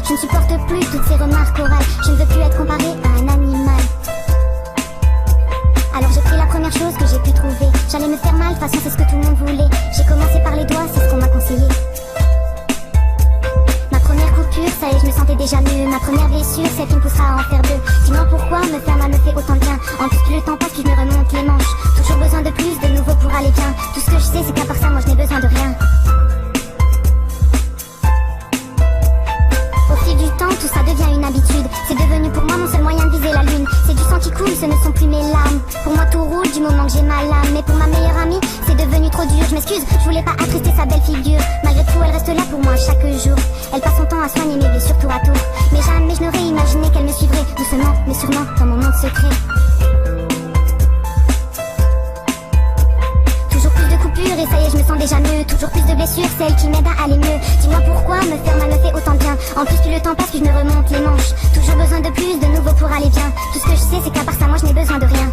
Je ne supporte plus toutes ces remarques orales. Je ne veux plus être comparée à un animal. Alors j'ai pris la première chose que j'ai pu trouver. J'allais me faire mal, de toute façon c'est ce que tout le monde voulait. J'ai commencé par les doigts, c'est ce qu'on m'a conseillé. Ma première coupure, ça y est, je me sentais déjà mieux. Ma première blessure, celle qui me poussera à en faire deux. Dis-moi pourquoi me faire mal me fait autant de bien. En plus plus le temps passe, plus je me remonte les manches. Toujours besoin de plus, de nouveau pour aller bien. Tout ce que je sais, c'est qu'à part ça, moi je n'ai besoin de rien. Au fil du temps, tout ça devient une habitude. C'est devenu pour moi mon seul moyen de viser la lune. C'est du sang qui coule, ce ne sont plus mes larmes. Pour moi tout roule du moment que j'ai ma lame. Mais pour ma meilleure amie, c'est devenu trop dur. Je m'excuse, je voulais pas attrister sa belle figure. Malgré tout, elle reste là pour moi chaque jour. Elle passe son temps à soigner mes blessures tour à tour. Mais jamais je n'aurais imaginé qu'elle me suivrait. Doucement, mais sûrement, dans mon monde secret. Toujours plus de coupures et ça y est, je me sens déjà mieux. Toujours plus de blessures, celle qui m'aide à aller mieux. Dis-moi pourquoi me faire mal me fait autant de bien. En plus plus le temps passe, plus je me remonte les manches. Toujours besoin de plus, de nouveau pour aller bien. Tout ce que je sais, c'est qu'à part ça, moi je n'ai besoin de rien.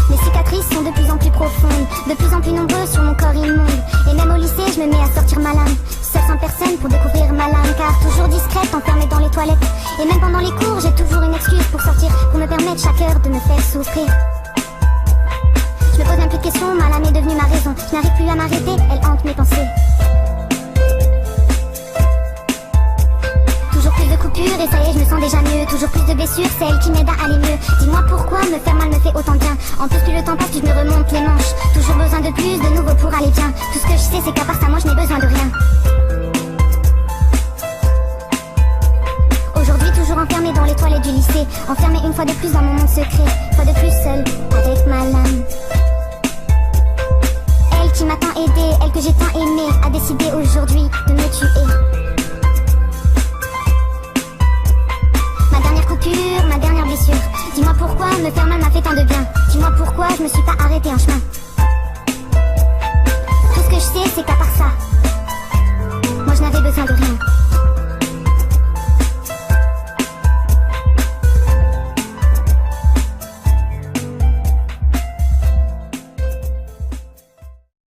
Mes cicatrices sont de plus en plus profondes, de plus en plus nombreuses sur mon corps immonde. Et même au lycée, je me mets à sortir ma lame. Seule sans personne pour découvrir ma lame. Car toujours discrète, enfermée dans les toilettes. Et même pendant les cours, j'ai toujours une excuse pour sortir. Pour me permettre chaque heure de me faire souffrir. Je me pose même plus de questions, ma lame est devenue ma raison. Je n'arrive plus à m'arrêter, elle hante mes pensées. Toujours plus de coupures et ça y est, je me sens déjà mieux. Toujours plus de blessures, celle qui m'aide à aller mieux. Dis-moi pourquoi me faire mal me fait autant de bien. En plus plus le temps passe, plus je me remonte les manches. Toujours besoin de plus, de nouveau pour aller bien. Tout ce que je sais, c'est qu'à part ça, moi je n'ai besoin de rien. Aujourd'hui toujours enfermée dans les toilettes du lycée. Enfermée une fois de plus dans mon monde secret. Une fois de plus seule, avec ma lame. Elle qui m'a tant aidé, elle que j'ai tant aimée, a décidé aujourd'hui de me tuer. Ma dernière coupure, ma dernière blessure. Dis-moi pourquoi me faire mal m'a fait tant de bien. Dis-moi pourquoi je me suis pas arrêtée en chemin. Tout ce que je sais, c'est qu'à part ça, moi je n'avais besoin de rien.